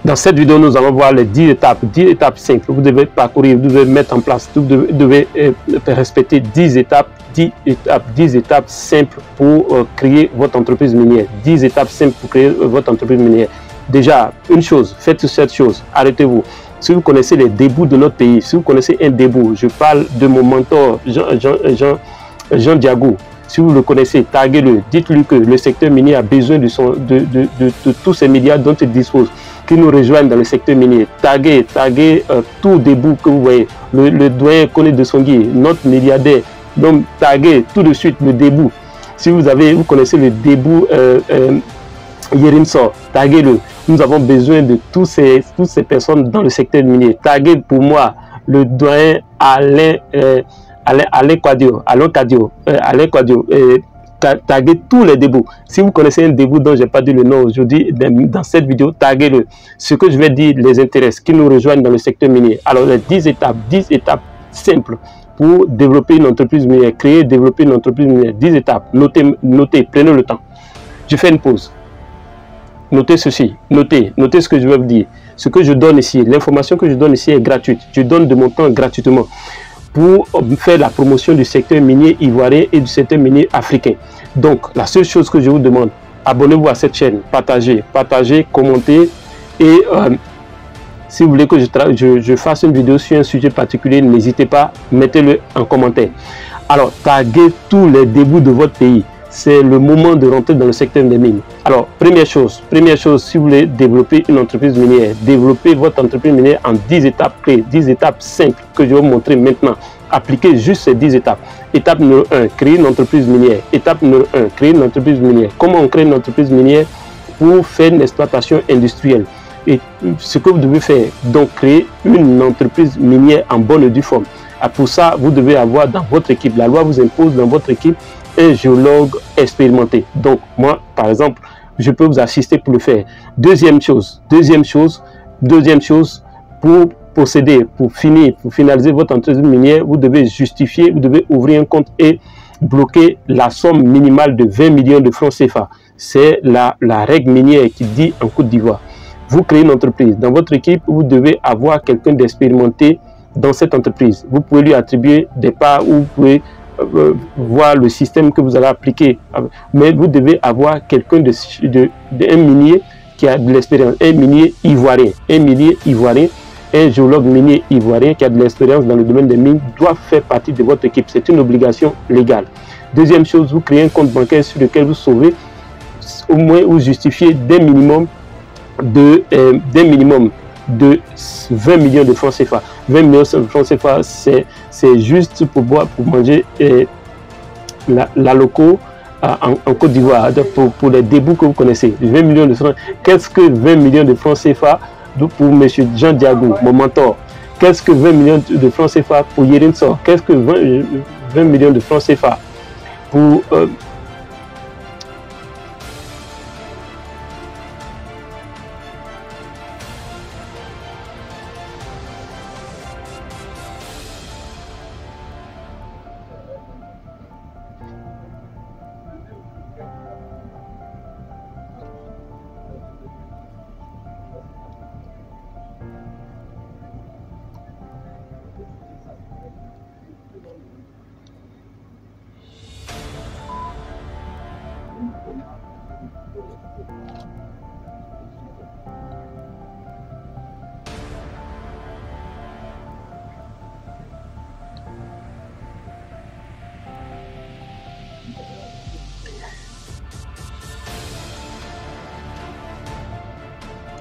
Dans cette vidéo, nous allons voir les 10 étapes simples. Vous devez parcourir, vous devez mettre en place, vous devez respecter 10 étapes simples pour créer votre entreprise minière. 10 étapes simples pour créer votre entreprise minière. Déjà, une chose, faites cette chose, arrêtez-vous. Si vous connaissez les débuts de notre pays, si vous connaissez un début, je parle de mon mentor Jean Diago. Si vous le connaissez, taguez-le, dites-lui que le secteur minier a besoin de tous ces médias dont il dispose, qui nous rejoignent dans le secteur minier. Taguez tout début que vous voyez. Le doyen Koné de Songui, notre milliardaire. Donc taguez tout de suite le début. Si vous connaissez le début Yerimso, taguez-le. Nous avons besoin de toutes ces personnes dans le secteur minier. Taguez pour moi le doyen Alain Quadio, taguez tous les débuts. Si vous connaissez un début dont je n'ai pas dit le nom aujourd'hui, dans cette vidéo, taguez-le. Ce que je vais dire les intéresse, qui nous rejoignent dans le secteur minier. Alors, les 10 étapes simples pour développer une entreprise minière, créer, développer une entreprise minière. 10 étapes, notez, prenez le temps. Je fais une pause. Notez ceci, notez ce que je vais vous dire. Ce que je donne ici, l'information que je donne ici est gratuite. Je donne de mon temps gratuitement pour faire la promotion du secteur minier ivoirien et du secteur minier africain. Donc, la seule chose que je vous demande, abonnez-vous à cette chaîne, partagez, commentez et si vous voulez que je fasse une vidéo sur un sujet particulier, n'hésitez pas, mettez-le en commentaire. Alors, taguez tous les débuts de votre pays. C'est le moment de rentrer dans le secteur des mines. Alors, première chose, si vous voulez développer une entreprise minière, développez votre entreprise minière en 10 étapes clés, 10 étapes simples que je vais vous montrer maintenant. Appliquez juste ces 10 étapes. Étape numéro 1, créer une entreprise minière. Étape numéro 1, créer une entreprise minière. Comment on crée une entreprise minière? Pour faire une exploitation industrielle. Et ce que vous devez faire, donc créer une entreprise minière en bonne et due forme. Et pour ça, vous devez avoir dans votre équipe, la loi vous impose dans votre équipe un géologue expérimenté. Donc moi, par exemple, je peux vous assister pour le faire. Deuxième chose, pour procéder, pour finaliser votre entreprise minière, vous devez justifier, vous devez ouvrir un compte et bloquer la somme minimale de 20 millions de francs CFA. C'est la règle minière qui dit en Côte d'Ivoire. Vous créez une entreprise. Dans votre équipe, vous devez avoir quelqu'un d'expérimenté dans cette entreprise. Vous pouvez lui attribuer des parts ou vous pouvez voir le système que vous allez appliquer. Mais vous devez avoir quelqu'un un minier qui a de l'expérience, un minier ivoirien, un géologue minier ivoirien qui a de l'expérience dans le domaine des mines doit faire partie de votre équipe. C'est une obligation légale. Deuxième chose, vous créez un compte bancaire sur lequel vous sauvez au moins vous justifiez d'un minimum de 20 millions de francs CFA. 20 millions de francs CFA, c'est juste pour boire, pour manger la loco en Côte d'Ivoire, pour les débuts que vous connaissez. 20 millions de francs. Qu'est-ce que 20 millions de francs CFA pour M. Jean Diago, mon mentor? Qu'est-ce que 20 millions de francs CFA pour Yerimso? Qu'est-ce que 20 millions de francs CFA pour...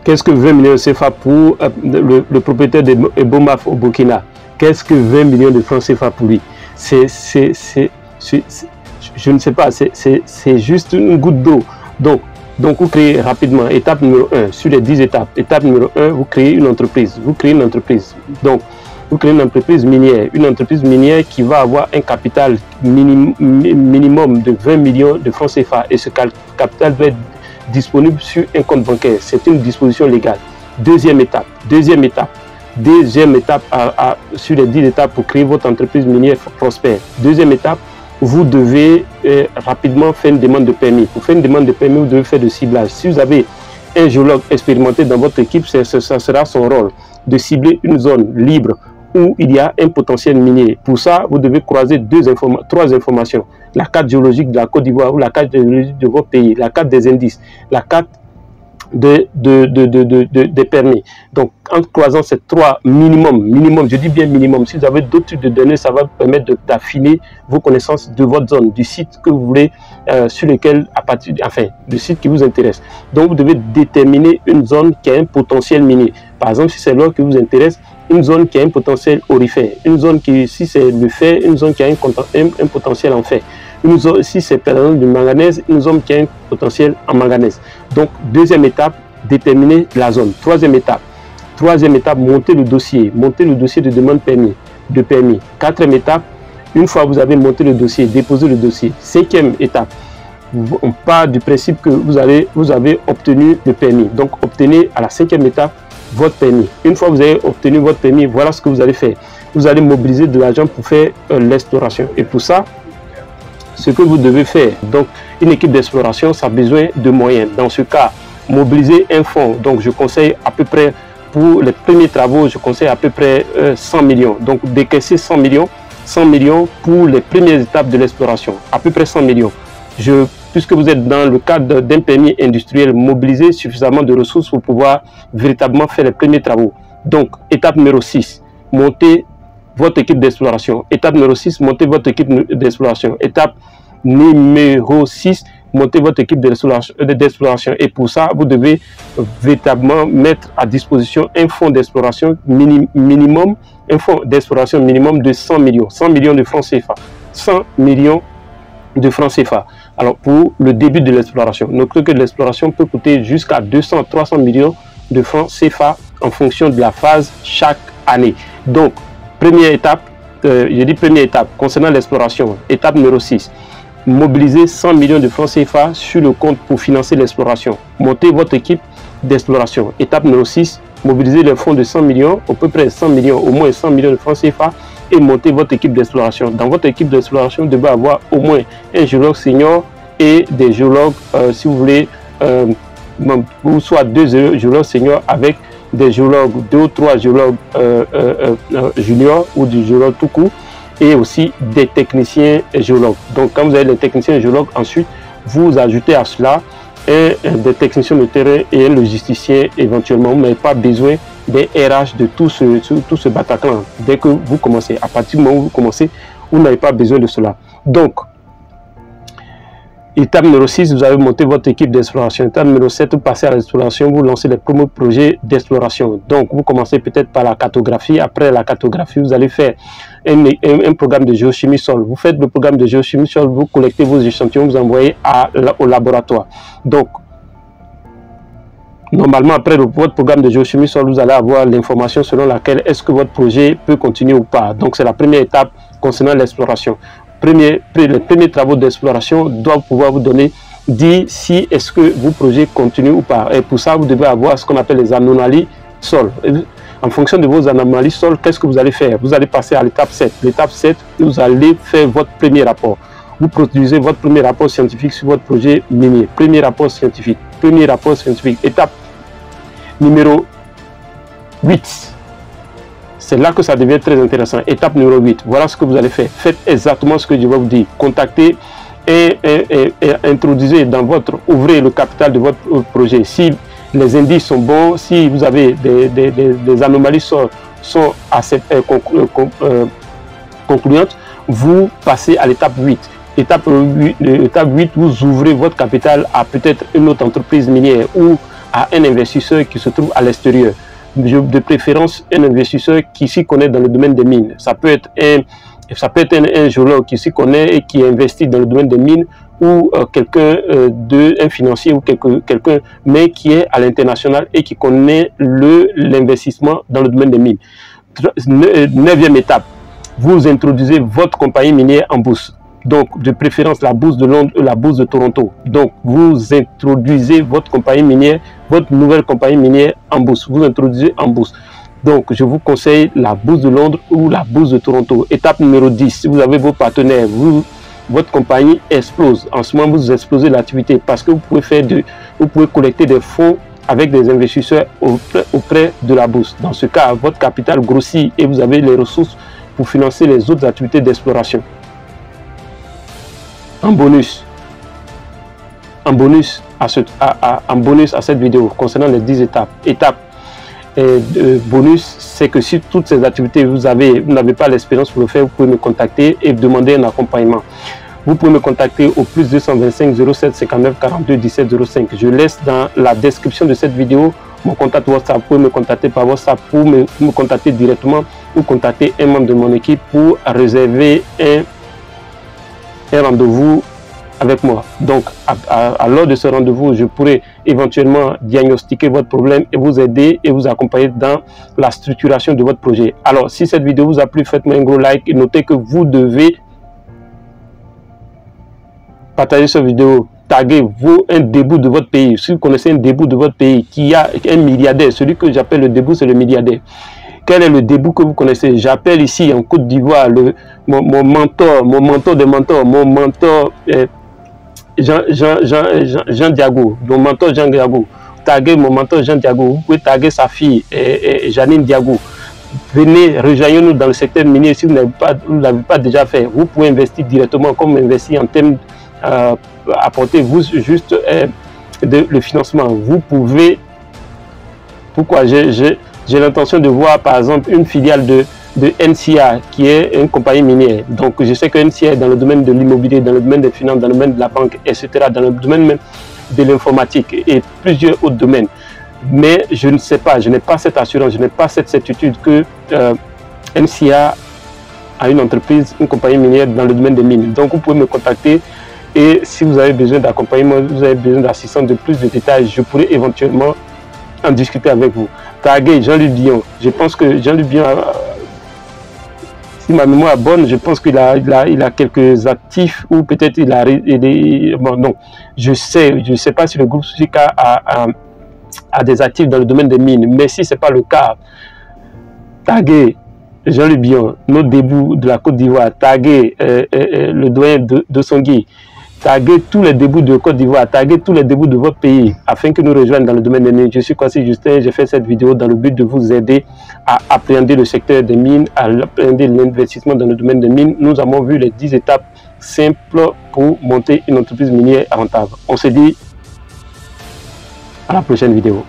Qu'est-ce que 20 millions de CFA pour le propriétaire de Ebomaf au Burkina? Qu'est-ce que 20 millions de francs CFA pour lui? Je ne sais pas, c'est juste une goutte d'eau. Donc vous créez rapidement, étape numéro 1, sur les 10 étapes. Étape numéro 1, vous créez une entreprise. Donc, vous créez une entreprise minière qui va avoir un capital minimum de 20 millions de francs CFA. Et ce capital va être disponible sur un compte bancaire. C'est une disposition légale. Deuxième étape sur les 10 étapes pour créer votre entreprise minière prospère. Deuxième étape, vous devez rapidement faire une demande de permis. Pour faire une demande de permis, vous devez faire de ciblage. Si vous avez un géologue expérimenté dans votre équipe, ça sera son rôle de cibler une zone libre où il y a un potentiel minier. Pour ça, vous devez croiser trois informations. La carte géologique de la Côte d'Ivoire ou la carte géologique de votre pays, la carte des indices, la carte des permis. Donc, en croisant ces trois minimum, je dis bien minimum, si vous avez d'autres types de données, ça va vous permettre d'affiner vos connaissances de votre zone, du site que vous voulez, sur lequel, le site qui vous intéresse. Donc, vous devez déterminer une zone qui a un potentiel minier. Par exemple, si c'est l'or qui vous intéresse, une zone qui a un potentiel aurifère, une zone qui, si c'est le fer, une zone qui a un potentiel en fer. Une zone, si c'est par exemple du manganèse, une zone qui a un potentiel en manganèse. Donc, deuxième étape, déterminer la zone. Troisième étape, monter le dossier de demande de permis. Quatrième étape, une fois que vous avez monté le dossier, déposer le dossier. Cinquième étape, on part du principe que vous avez obtenu le permis. Donc, obtenez à la cinquième étape votre permis. Une fois que vous avez obtenu votre permis, voilà ce que vous allez faire. Vous allez mobiliser de l'argent pour faire l'exploration. Et pour ça, ce que vous devez faire, donc une équipe d'exploration, ça a besoin de moyens. Dans ce cas, mobiliser un fonds. Donc, je conseille à peu près, pour les premiers travaux, je conseille à peu près 100 millions. Donc, décaisser 100 millions pour les premières étapes de l'exploration. À peu près 100 millions. Puisque vous êtes dans le cadre d'un permis industriel, mobiliser suffisamment de ressources pour pouvoir véritablement faire les premiers travaux. Donc, étape numéro 6, monter votre équipe d'exploration. Étape numéro 6, montez votre équipe d'exploration. Étape numéro 6, montez votre équipe d'exploration. Et pour ça, vous devez véritablement mettre à disposition un fonds d'exploration minimum, un fonds d'exploration minimum de 100 millions. 100 millions de francs CFA. 100 millions de francs CFA. Alors, pour le début de l'exploration, notez que l'exploration peut coûter jusqu'à 200-300 millions de francs CFA en fonction de la phase chaque année. Donc, première étape, concernant l'exploration, étape numéro 6, mobiliser 100 millions de francs CFA sur le compte pour financer l'exploration. Montez votre équipe d'exploration. Étape numéro 6, mobiliser les fonds de 100 millions, à peu près 100 millions, au moins 100 millions de francs CFA, et monter votre équipe d'exploration. Dans votre équipe d'exploration, vous devez avoir au moins un géologue senior et des géologues, si vous voulez, ou soit deux géologues seniors avec des géologues, 2 ou 3 géologues juniors ou du géologue tout court, et aussi des techniciens géologues. Donc, quand vous avez les techniciens géologues, ensuite, vous ajoutez à cela des techniciens de terrain et un logisticien éventuellement. Vous n'avez pas besoin des RH de tout ce Bataclan. Dès que vous commencez, à partir du moment où vous commencez, vous n'avez pas besoin de cela. Donc, étape numéro 6, vous avez monté votre équipe d'exploration. Étape numéro 7, vous passez à l'exploration, vous lancez les premiers projets d'exploration. Donc, vous commencez peut-être par la cartographie. Après la cartographie, vous allez faire un programme de géochimie sol. Vous faites le programme de géochimie sol, vous collectez vos échantillons, vous envoyez au laboratoire. Donc, normalement, après votre programme de géochimie sol, vous allez avoir l'information selon laquelle est-ce que votre projet peut continuer ou pas. Donc, c'est la première étape concernant l'exploration. Les premiers travaux d'exploration doivent pouvoir vous dire si est-ce que vos projets continuent ou pas. Et pour ça, vous devez avoir ce qu'on appelle les anomalies sol. En fonction de vos anomalies sol, qu'est-ce que vous allez faire? Vous allez passer à l'étape 7. L'étape 7, vous allez faire votre premier rapport. Vous produisez votre premier rapport scientifique sur votre projet minier. Premier rapport scientifique. Étape numéro 8. C'est là que ça devient très intéressant. Étape numéro 8. Voilà ce que vous allez faire. Faites exactement ce que je vais vous dire. Contactez et introduisez ouvrez le capital de votre projet. Si les indices sont bons, si vous avez des anomalies sont assez concluantes, vous passez à l'étape 8. Étape 8, vous ouvrez votre capital à peut-être une autre entreprise minière ou à un investisseur qui se trouve à l'extérieur. De préférence, un investisseur qui s'y connaît dans le domaine des mines. Ça peut être un géologue qui s'y connaît et qui investit dans le domaine des mines, ou un financier ou quelqu'un, mais qui est à l'international et qui connaît l'investissement dans le domaine des mines. 9e étape, vous introduisez votre compagnie minière en bourse. Donc, de préférence, la bourse de Londres ou la bourse de Toronto. Donc, vous introduisez votre compagnie minière, votre nouvelle compagnie minière en bourse. Vous introduisez en bourse. Donc, je vous conseille la bourse de Londres ou la bourse de Toronto. Étape numéro 10, si vous avez vos partenaires, votre compagnie explose. En ce moment, vous explosez l'activité parce que vous pouvez collecter des fonds avec des investisseurs auprès de la bourse. Dans ce cas, votre capital grossit et vous avez les ressources pour financer les autres activités d'exploration. En bonus à cette vidéo concernant les 10 étapes. Bonus, c'est que si toutes ces activités vous n'avez pas l'expérience pour le faire, vous pouvez me contacter et demander un accompagnement. Vous pouvez me contacter au plus 225 07 59 42 17 05. Je laisse dans la description de cette vidéo mon contact WhatsApp. Vous pouvez me contacter par WhatsApp pour me contacter directement ou contacter un membre de mon équipe pour réserver un rendez-vous avec moi. Donc, à l'heure de ce rendez-vous, je pourrai éventuellement diagnostiquer votre problème et vous aider et vous accompagner dans la structuration de votre projet. Alors, si cette vidéo vous a plu, faites-moi un gros like et notez que vous devez partager cette vidéo, taguer un début de votre pays. Si vous connaissez un début de votre pays qui a un milliardaire, celui que j'appelle le début, c'est le milliardaire. Quel est le début que vous connaissez? J'appelle ici en Côte d'Ivoire mon mentor des mentors, mon mentor Jean Diago, mon mentor Jean Diago. Taguez mon mentor Jean Diago. Vous pouvez taguer sa fille Janine Diago. Venez, rejoignez-nous dans le secteur minier si vous ne l'avez pas déjà fait. Vous pouvez investir directement comme investir en termes apportez-vous juste le financement. Vous pouvez. Pourquoi j'ai l'intention de voir par exemple une filiale de NCA qui est une compagnie minière. Donc je sais que NCA est dans le domaine de l'immobilier, dans le domaine des finances, dans le domaine de la banque, etc., dans le domaine même de l'informatique et plusieurs autres domaines. Mais je ne sais pas, je n'ai pas cette assurance, je n'ai pas cette certitude que NCA a une entreprise, une compagnie minière dans le domaine des mines. Donc vous pouvez me contacter et si vous avez besoin d'accompagnement, vous avez besoin d'assistance, de plus de détails, je pourrais éventuellement en discuter avec vous. Taguez Jean-Luc Dion. Je pense que Jean-Luc Dion, si ma mémoire est bonne, je pense qu'il a quelques actifs ou peut-être il a... Bon, non, je sais pas si le groupe Sousika a des actifs dans le domaine des mines, mais si ce n'est pas le cas, taguez Jean-Luc Dion, notre début de la Côte d'Ivoire, taguez le doyen de Songui, taguez tous les débuts de Côte d'Ivoire, taguez tous les débuts de votre pays afin que nous rejoignent dans le domaine des mines. Je suis Kwasi Justin, j'ai fait cette vidéo dans le but de vous aider à appréhender le secteur des mines, à appréhender l'investissement dans le domaine des mines. Nous avons vu les 10 étapes simples pour monter une entreprise minière rentable. On se dit à la prochaine vidéo.